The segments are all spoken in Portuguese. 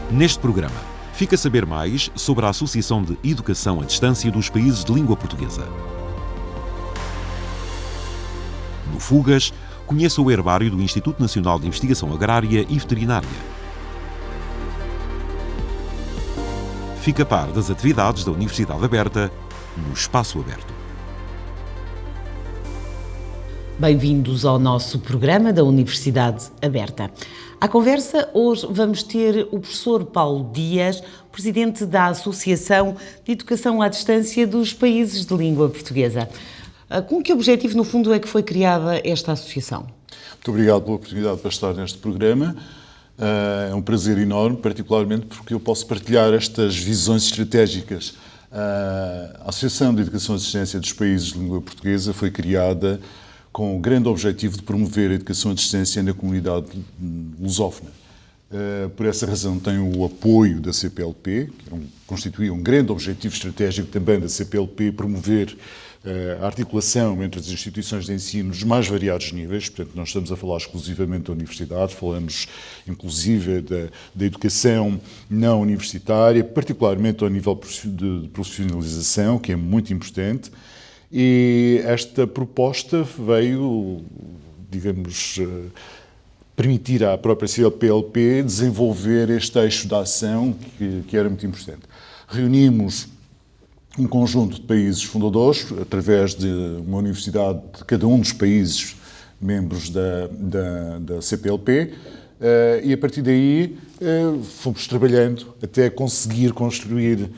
Neste programa, fica a saber mais sobre a Associação de Educação à Distância dos Países de Língua Portuguesa. No Fugas, conheça o herbário do Instituto Nacional de Investigação Agrária e Veterinária. Fica a par das atividades da Universidade Aberta no Espaço Aberto. Bem-vindos ao nosso programa da Universidade Aberta. À conversa, hoje vamos ter o professor Paulo Dias, presidente da Associação de Educação à Distância dos Países de Língua Portuguesa. Com que objetivo, no fundo, é que foi criada esta associação? Muito obrigado pela oportunidade para estar neste programa. É um prazer enorme, particularmente porque eu posso partilhar estas visões estratégicas. A Associação de Educação à Distância dos Países de Língua Portuguesa foi criada com o grande objetivo de promover a educação à distância na comunidade lusófona. Por essa razão tem o apoio da CPLP, que constituía um grande objetivo estratégico também da CPLP, promover a articulação entre as instituições de ensino nos mais variados níveis. Portanto, não estamos a falar exclusivamente da universidade, falamos inclusive da educação não universitária, particularmente ao nível de profissionalização, que é muito importante. E esta proposta veio, digamos, permitir à própria CPLP desenvolver este eixo de ação que era muito importante. Reunimos um conjunto de países fundadores, através de uma universidade de cada um dos países membros da CPLP, e a partir daí fomos trabalhando até conseguir construir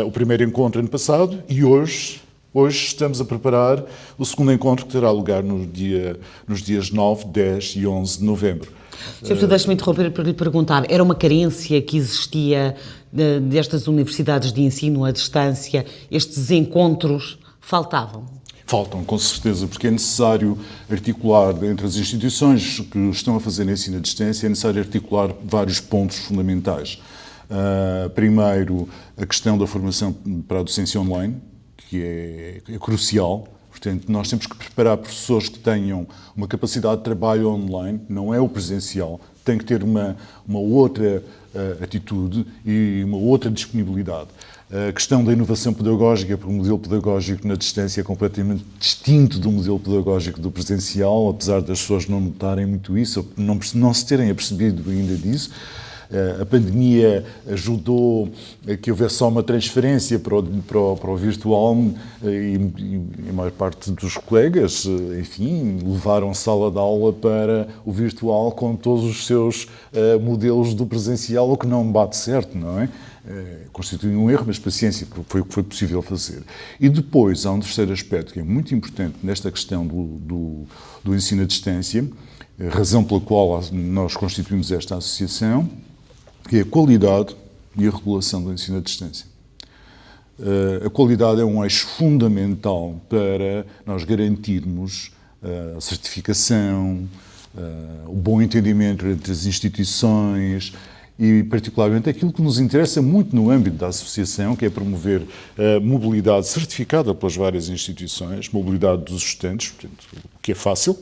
o primeiro encontro ano passado e hoje estamos a preparar o segundo encontro que terá lugar nos dias 9, 10 e 11 de novembro. Sr. Deixe-me interromper para lhe perguntar, era uma carência que existia destas universidades de ensino à distância? Estes encontros faltavam? Faltam, com certeza, porque é necessário articular entre as instituições que estão a fazer ensino à distância, é necessário articular vários pontos fundamentais. Primeiro, a questão da formação para a docência online, que é crucial. Portanto, nós temos que preparar professores que tenham uma capacidade de trabalho online, não é o presencial, tem que ter uma outra atitude e uma outra disponibilidade. A questão da inovação pedagógica, porque o modelo pedagógico na distância é completamente distinto do modelo pedagógico do presencial, apesar das pessoas não notarem muito isso, ou não se terem apercebido ainda disso. A pandemia ajudou a que houvesse só uma transferência para o virtual e a maior parte dos colegas, enfim, levaram sala de aula para o virtual com todos os seus modelos do presencial, o que não bate certo, não é? Constitui um erro, mas paciência, foi o que foi possível fazer. E depois há um terceiro aspecto que é muito importante nesta questão do ensino à distância, a razão pela qual nós constituímos esta associação, que é a qualidade e a regulação do ensino à distância. A qualidade é um eixo fundamental para nós garantirmos a certificação, o bom entendimento entre as instituições e, particularmente, aquilo que nos interessa muito no âmbito da associação, que é promover a mobilidade certificada pelas várias instituições, mobilidade dos estudantes, portanto, o que é fácil.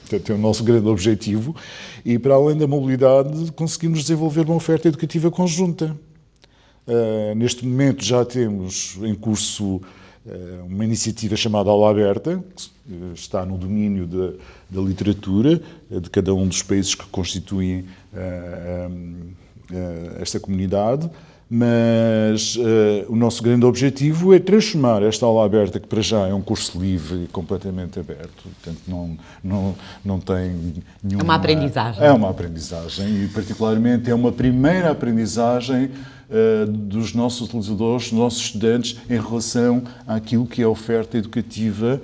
Portanto, é o nosso grande objetivo e, para além da mobilidade, conseguimos desenvolver uma oferta educativa conjunta. Neste momento já temos em curso uma iniciativa chamada Aula Aberta, que está no domínio da literatura de cada um dos países que constituem esta comunidade, mas o nosso grande objetivo é transformar esta aula aberta, que para já é um curso livre e completamente aberto, portanto não tem nenhuma... É uma aprendizagem. É uma aprendizagem e, particularmente, é uma primeira aprendizagem dos nossos utilizadores, dos nossos estudantes, em relação àquilo que é a oferta educativa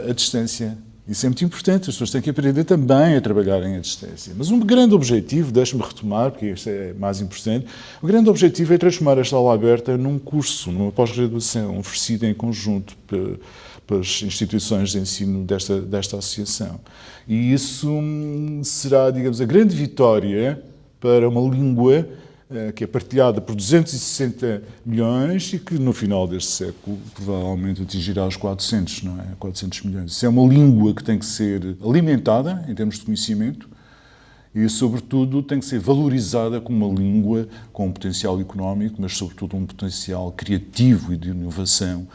à distância. Isso é muito importante, as pessoas têm que aprender também a trabalharem à distância. Mas um grande objetivo, deixe-me retomar, porque este é mais importante, o grande objetivo é transformar esta aula aberta num curso, numa pós-graduação, oferecida em conjunto pelas instituições de ensino desta associação. E isso será, digamos, a grande vitória para uma língua que é partilhada por 260 milhões e que no final deste século provavelmente atingirá os 400, não é? 400 milhões. Isso é uma língua que tem que ser alimentada em termos de conhecimento e, sobretudo, tem que ser valorizada como uma língua com um potencial económico, mas, sobretudo, um potencial criativo e de inovação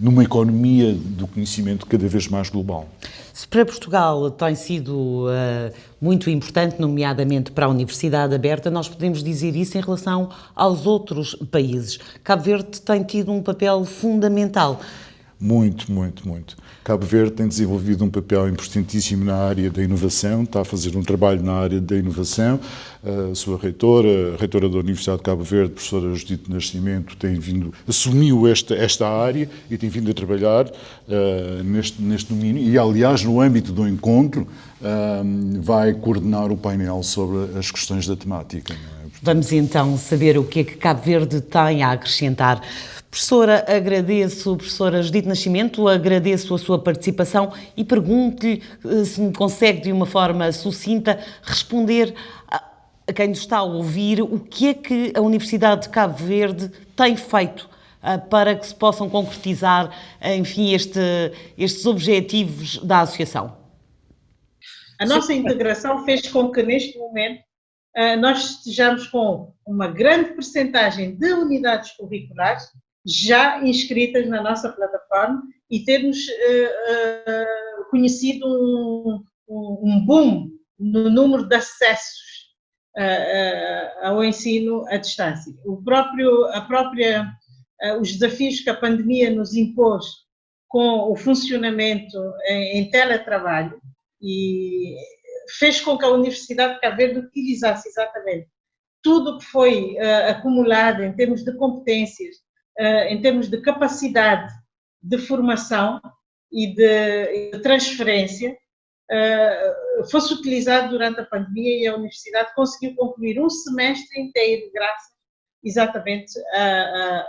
numa economia do conhecimento cada vez mais global. Se para Portugal tem sido muito importante, nomeadamente para a Universidade Aberta, nós podemos dizer isso em relação aos outros países. Cabo Verde tem tido um papel fundamental. Muito, muito, muito. Cabo Verde tem desenvolvido um papel importantíssimo na área da inovação, está a fazer um trabalho na área da inovação. A sua reitora, a reitora da Universidade de Cabo Verde, professora Judite Nascimento, assumiu esta área e tem vindo a trabalhar neste domínio e, aliás, no âmbito do encontro, vai coordenar o painel sobre as questões da temática. Vamos então saber o que é que Cabo Verde tem a acrescentar. Professora, professora Judite Nascimento, agradeço a sua participação e pergunto-lhe se me consegue, de uma forma sucinta, responder a quem nos está a ouvir o que é que a Universidade de Cabo Verde tem feito para que se possam concretizar, enfim, estes objetivos da Associação. A nossa integração fez com que, neste momento, nós estejamos com uma grande percentagem de unidades curriculares já inscritas na nossa plataforma e termos conhecido um boom no número de acessos ao ensino à distância. Os desafios que a pandemia nos impôs com o funcionamento em teletrabalho e fez com que a Universidade de Cabo Verde utilizasse exatamente tudo o que foi acumulado em termos de competências, em termos de capacidade de formação e de transferência, fosse utilizado durante a pandemia e a Universidade conseguiu concluir um semestre inteiro graças exatamente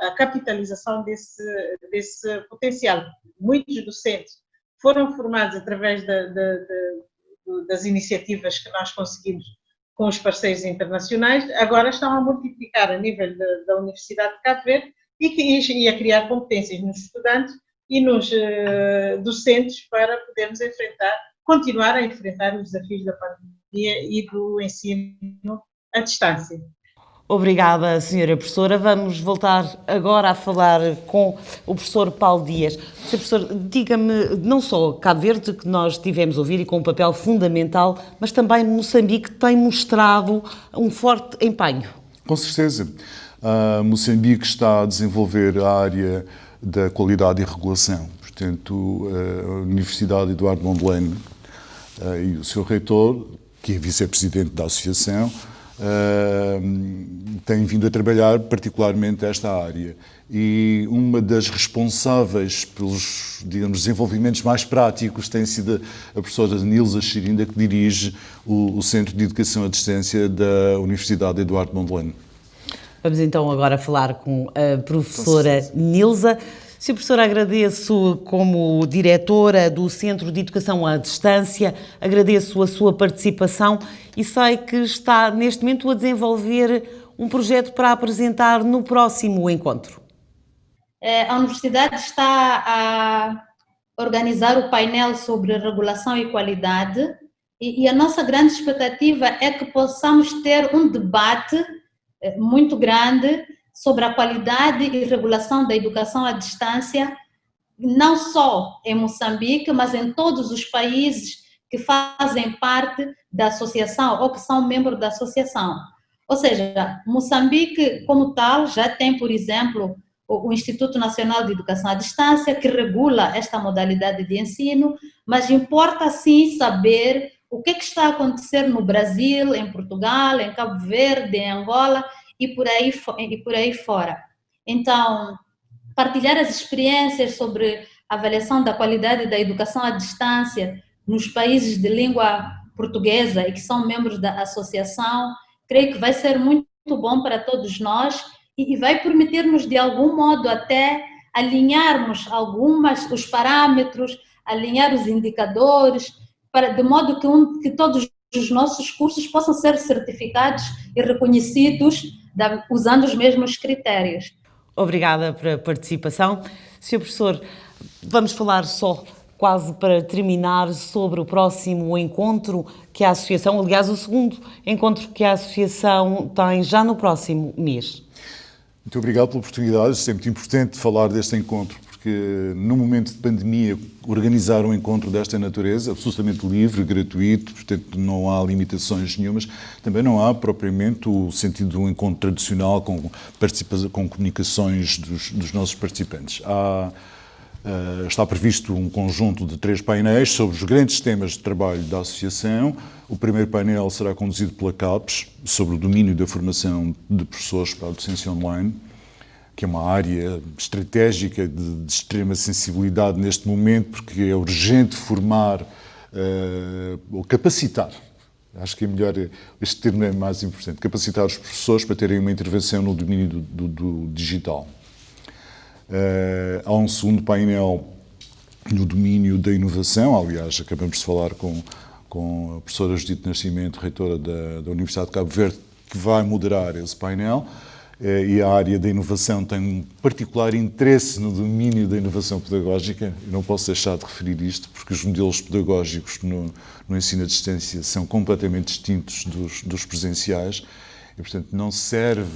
à capitalização desse potencial. Muitos docentes foram formados através das iniciativas que nós conseguimos com os parceiros internacionais, agora estão a multiplicar a nível da Universidade de Cabo Verde e a criar competências nos estudantes e nos docentes para podermos continuar a enfrentar os desafios da pandemia e do ensino à distância. Obrigada, senhora professora. Vamos voltar agora a falar com o professor Paulo Dias. Sr. professor, diga-me, não só Cabo Verde, que nós tivemos a ouvir e com um papel fundamental, mas também Moçambique tem mostrado um forte empenho. Com certeza. Moçambique está a desenvolver a área da qualidade e regulação. Portanto, a Universidade Eduardo Mondlane e o seu reitor, que é vice-presidente da associação, têm vindo a trabalhar particularmente esta área. E uma das responsáveis pelos, digamos, desenvolvimentos mais práticos tem sido a professora Nilza Xirinda, que dirige o Centro de Educação à Distância da Universidade Eduardo Mondlane. Vamos então agora falar com a professora Nilza. Sr. professor, agradeço como diretora do Centro de Educação à Distância, agradeço a sua participação e sei que está neste momento a desenvolver um projeto para apresentar no próximo encontro. A Universidade está a organizar o painel sobre regulação e qualidade e a nossa grande expectativa é que possamos ter um debate muito grande sobre a qualidade e regulação da educação à distância, não só em Moçambique, mas em todos os países que fazem parte da associação ou que são membros da associação. Ou seja, Moçambique, como tal, já tem, por exemplo, o Instituto Nacional de Educação à Distância, que regula esta modalidade de ensino, mas importa, sim, saber o que está a acontecer no Brasil, em Portugal, em Cabo Verde, em Angola, e por aí fora. Então, partilhar as experiências sobre a avaliação da qualidade da educação à distância nos países de língua portuguesa e que são membros da associação, creio que vai ser muito bom para todos nós e vai permitir-nos, de algum modo, até alinharmos os parâmetros, alinhar os indicadores, de modo que todos os nossos cursos possam ser certificados e reconhecidos usando os mesmos critérios. Obrigada pela participação. Sr. professor, vamos falar só quase para terminar, sobre o próximo encontro que a Associação, aliás, o segundo encontro que a Associação tem já no próximo mês. Muito obrigado pela oportunidade. É sempre importante falar deste encontro, porque no momento de pandemia, organizar um encontro desta natureza, absolutamente livre, gratuito, portanto não há limitações nenhumas, também não há propriamente o sentido de um encontro tradicional com comunicações dos nossos participantes. Está previsto um conjunto de 3 painéis sobre os grandes temas de trabalho da Associação. O primeiro painel será conduzido pela CAPES, sobre o domínio da formação de professores para a docência online, que é uma área estratégica de extrema sensibilidade neste momento, porque é urgente formar ou capacitar. Acho que é melhor, este termo é mais importante, capacitar os professores para terem uma intervenção no domínio do digital. Há um segundo painel no domínio da inovação, aliás, acabamos de falar com a professora Judite Nascimento, reitora da Universidade de Cabo Verde, que vai moderar esse painel, e a área da inovação tem um particular interesse no domínio da inovação pedagógica. Eu não posso deixar de referir isto, porque os modelos pedagógicos no ensino à distância são completamente distintos dos presenciais, e, portanto, não serve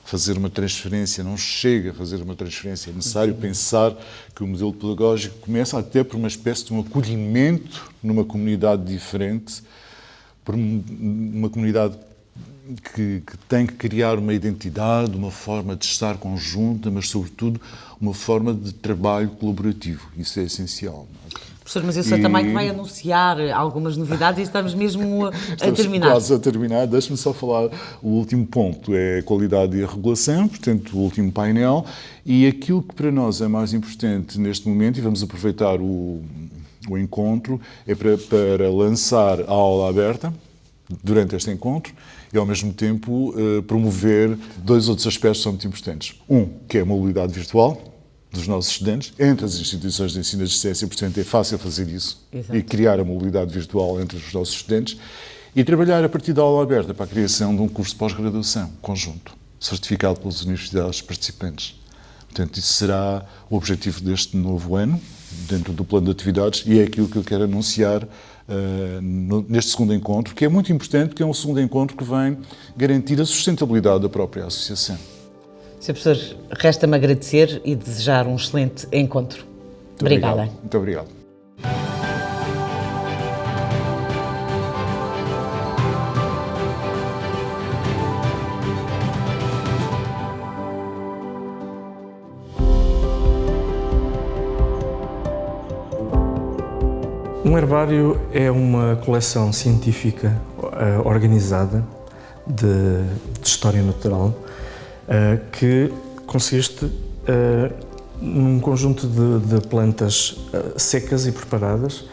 fazer uma transferência, não chega a fazer uma transferência. É necessário pensar que o modelo pedagógico começa até por uma espécie de um acolhimento numa comunidade diferente, por uma comunidade que tem que criar uma identidade, uma forma de estar conjunta, mas, sobretudo, uma forma de trabalho colaborativo. Isso é essencial. Professor, mas eu sei também que vai anunciar algumas novidades e estamos mesmo a terminar. Estamos quase a terminar. Deixe-me só falar. O último ponto é a qualidade e a regulação, portanto, o último painel. E aquilo que para nós é mais importante neste momento, e vamos aproveitar o encontro, é para lançar a aula aberta durante este encontro e, ao mesmo tempo, promover 2 outros aspectos que são muito importantes. Um, que é a mobilidade virtual dos nossos estudantes entre as instituições de ensino à distância, portanto é fácil fazer isso. Exato. E criar a mobilidade virtual entre os nossos estudantes e trabalhar a partir da aula aberta para a criação de um curso de pós-graduação conjunto, certificado pelas universidades participantes. Portanto, isso será o objetivo deste novo ano, dentro do plano de atividades, e é aquilo que eu quero anunciar neste segundo encontro, que é muito importante, porque é um segundo encontro que vem garantir a sustentabilidade da própria associação. Sr. Professor, resta-me agradecer e desejar um excelente encontro. Obrigada. Muito obrigado. Um herbário é uma coleção científica organizada de história natural que consiste num conjunto de plantas secas e preparadas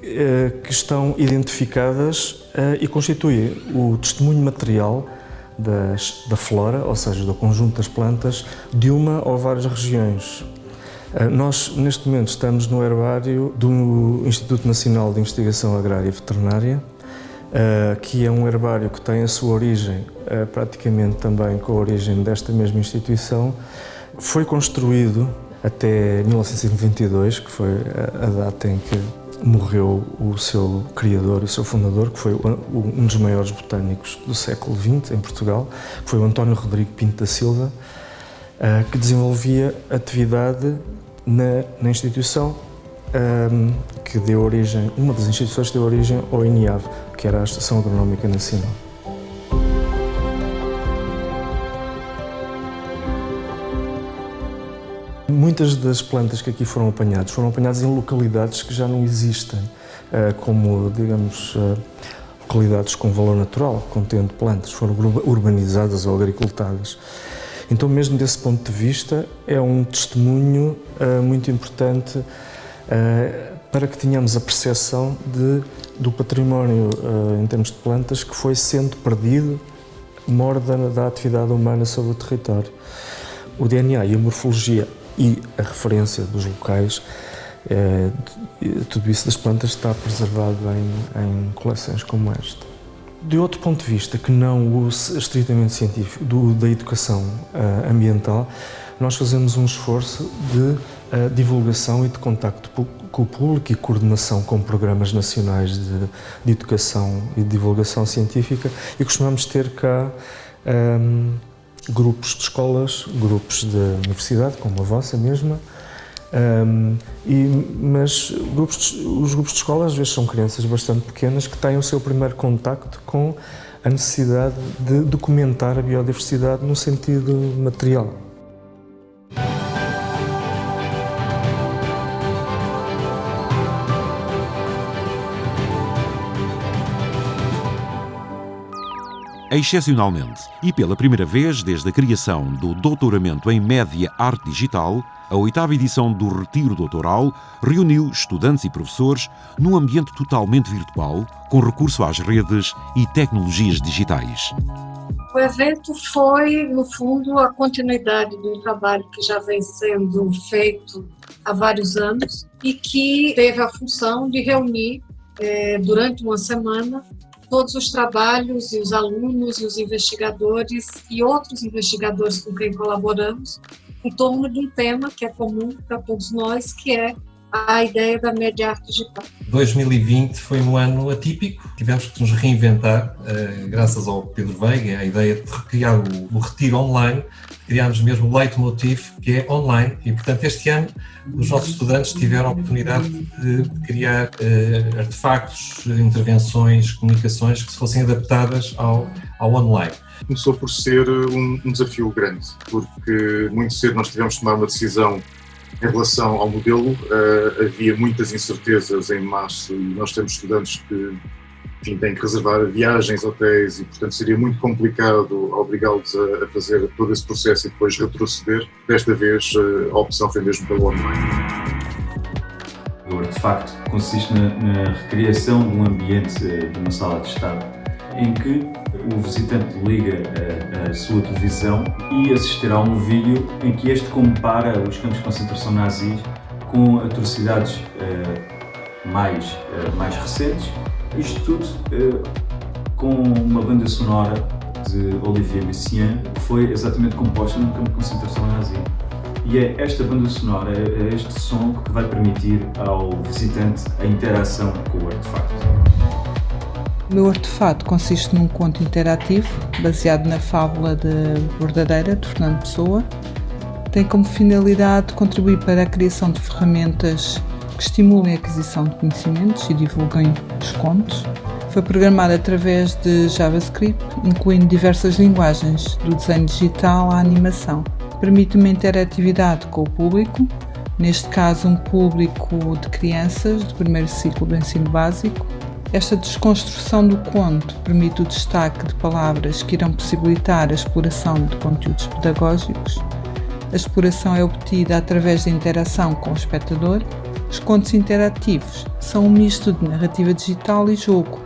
que estão identificadas e constituem o testemunho material da flora, ou seja, do conjunto das plantas de uma ou várias regiões. Nós, neste momento, estamos no herbário do Instituto Nacional de Investigação Agrária e Veterinária, que é um herbário que tem a sua origem praticamente também com a origem desta mesma instituição. Foi construído até 1992, que foi a data em que morreu o seu criador, o seu fundador, que foi um dos maiores botânicos do século XX em Portugal, que foi o António Rodrigo Pinto da Silva, que desenvolvia atividade na instituição que deu origem, uma das instituições que deu origem ao INIAV, que era a Estação Agronómica Nacional. Muitas das plantas que aqui foram apanhadas em localidades que já não existem, como, digamos, localidades com valor natural, contendo plantas, foram urbanizadas ou agricultadas. Então, mesmo desse ponto de vista, é um testemunho muito importante para que tenhamos a percepção do património em termos de plantas que foi sendo perdido mora da atividade humana sobre o território. O DNA e a morfologia e a referência dos locais, tudo isso das plantas está preservado em coleções como esta. De outro ponto de vista, que não o estritamente científico, da educação ambiental, nós fazemos um esforço de divulgação e de contacto com o público e coordenação com programas nacionais de educação e de divulgação científica, e costumamos ter cá grupos de escolas, grupos de universidade, como a vossa mesma, mas os grupos de escola às vezes são crianças bastante pequenas que têm o seu primeiro contacto com a necessidade de documentar a biodiversidade no sentido material. Excepcionalmente, e pela primeira vez desde a criação do Doutoramento em Média Arte Digital, a 8ª edição do Retiro Doutoral reuniu estudantes e professores num ambiente totalmente virtual, com recurso às redes e tecnologias digitais. O evento foi, no fundo, a continuidade de um trabalho que já vem sendo feito há vários anos e que teve a função de reunir, durante uma semana, todos os trabalhos e os alunos e os investigadores e outros investigadores com quem colaboramos em torno de um tema que é comum para todos nós, que é a ideia da média arte digital. 2020 foi um ano atípico, tivemos que nos reinventar, graças ao Pedro Veiga, a ideia de recriar o retiro online, criámos mesmo o leitmotiv, que é online, e portanto este ano os nossos estudantes tiveram a oportunidade de criar artefactos, intervenções, comunicações que fossem adaptadas ao online. Começou por ser um desafio grande, porque muito cedo nós tivemos de tomar uma decisão em relação ao modelo. Havia muitas incertezas em março e nós temos estudantes que, enfim, têm que reservar viagens, hotéis, e portanto seria muito complicado obrigá-los a fazer todo esse processo e depois retroceder. Desta vez a opção foi mesmo pelo online. O artefacto consiste na recriação de um ambiente de uma sala de estar, em que o visitante liga a sua televisão e assistirá a um vídeo em que este compara os campos de concentração nazis com atrocidades mais recentes. Isto tudo com uma banda sonora de Olivier Messiaen, que foi exatamente composta num campo de concentração nazi. E é esta banda sonora, é este som que vai permitir ao visitante a interação com o artefacto. O meu artefato consiste num conto interativo, baseado na fábula de Bordadeira, de Fernando Pessoa. Tem como finalidade contribuir para a criação de ferramentas que estimulem a aquisição de conhecimentos e divulguem os contos. Foi programado através de JavaScript, incluindo diversas linguagens, do desenho digital à animação. Permite uma interatividade com o público, neste caso um público de crianças do primeiro ciclo do ensino básico. Esta desconstrução do conto permite o destaque de palavras que irão possibilitar a exploração de conteúdos pedagógicos. A exploração é obtida através da interação com o espectador. Os contos interativos são um misto de narrativa digital e jogo.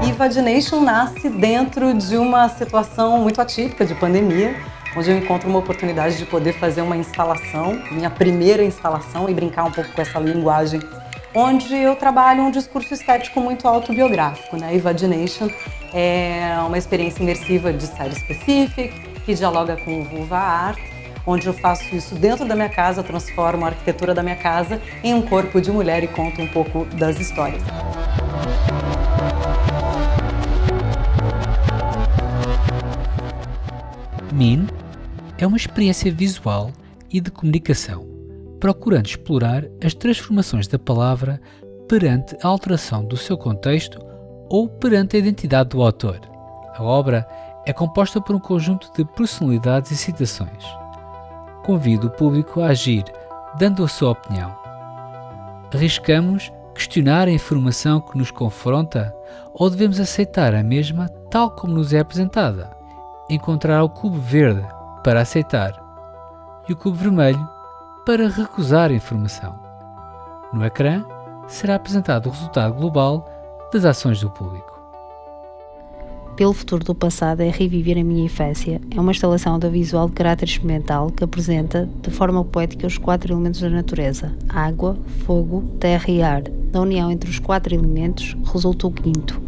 Imagination nasce dentro de uma situação muito atípica de pandemia, onde eu encontro uma oportunidade de poder fazer uma instalação, minha primeira instalação, e brincar um pouco com essa linguagem, onde eu trabalho um discurso estético muito autobiográfico, né? Imagination é uma experiência imersiva de Site Specific, que dialoga com o Vulva Art, onde eu faço isso dentro da minha casa, transformo a arquitetura da minha casa em um corpo de mulher e conto um pouco das histórias. MIN é uma experiência visual e de comunicação, procurando explorar as transformações da palavra perante a alteração do seu contexto ou perante a identidade do autor. A obra é composta por um conjunto de personalidades e citações. Convido o público a agir, dando a sua opinião. Arriscamos questionar a informação que nos confronta ou devemos aceitar a mesma tal como nos é apresentada? Encontrar o cubo verde para aceitar e o cubo vermelho para recusar a informação. No ecrã será apresentado o resultado global das ações do público. Pelo futuro do passado é reviver a minha infância. É uma instalação audiovisual de caráter experimental que apresenta de forma poética os 4 elementos da natureza: água, fogo, terra e ar. Da união entre os 4 elementos resulta o quinto,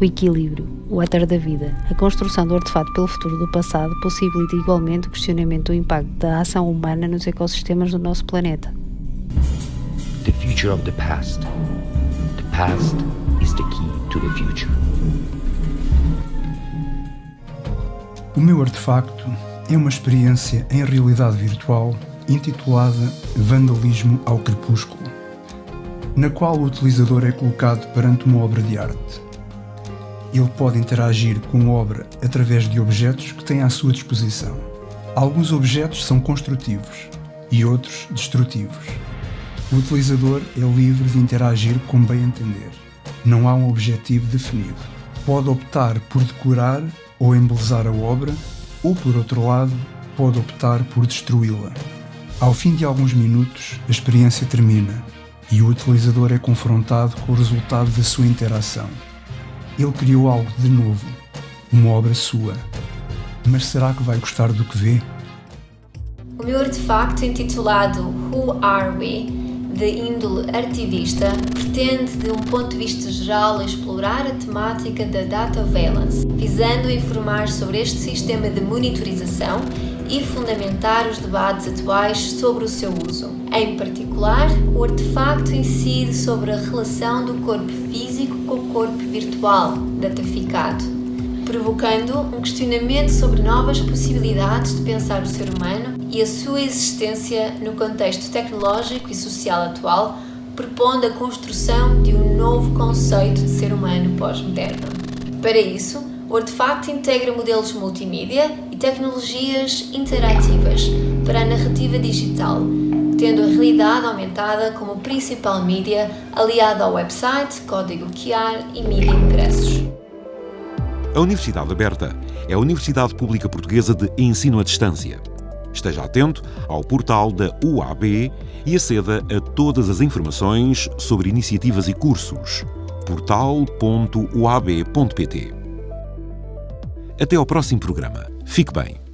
o equilíbrio, o éter da vida. A construção do artefato pelo futuro do passado possibilita igualmente o questionamento do impacto da ação humana nos ecossistemas do nosso planeta. The future of the past. The past is the key to the future. O meu artefacto é uma experiência em realidade virtual intitulada Vandalismo ao Crepúsculo, na qual o utilizador é colocado perante uma obra de arte. Ele pode interagir com a obra através de objetos que tem à sua disposição. Alguns objetos são construtivos e outros destrutivos. O utilizador é livre de interagir como bem entender. Não há um objetivo definido. Pode optar por decorar ou embelezar a obra, ou, por outro lado, pode optar por destruí-la. Ao fim de alguns minutos, a experiência termina e o utilizador é confrontado com o resultado da sua interação. Ele criou algo de novo, uma obra sua. Mas será que vai gostar do que vê? O meu artefacto intitulado Who Are We? De índole artivista, pretende, de um ponto de vista geral, explorar a temática da data valence, visando informar sobre este sistema de monitorização e fundamentar os debates atuais sobre o seu uso. Em particular, o artefacto incide sobre a relação do corpo físico com o corpo virtual, dataficado, provocando um questionamento sobre novas possibilidades de pensar o ser humano e a sua existência no contexto tecnológico e social atual, propondo a construção de um novo conceito de ser humano pós-moderno. Para isso, o artefacto integra modelos multimídia e tecnologias interativas para a narrativa digital, tendo a realidade aumentada como principal mídia, aliada ao website, código QR e mídia impressos. A Universidade Aberta é a Universidade Pública Portuguesa de Ensino à Distância. Esteja atento ao portal da UAB e aceda a todas as informações sobre iniciativas e cursos. portal.uab.pt. Até ao próximo programa. Fique bem.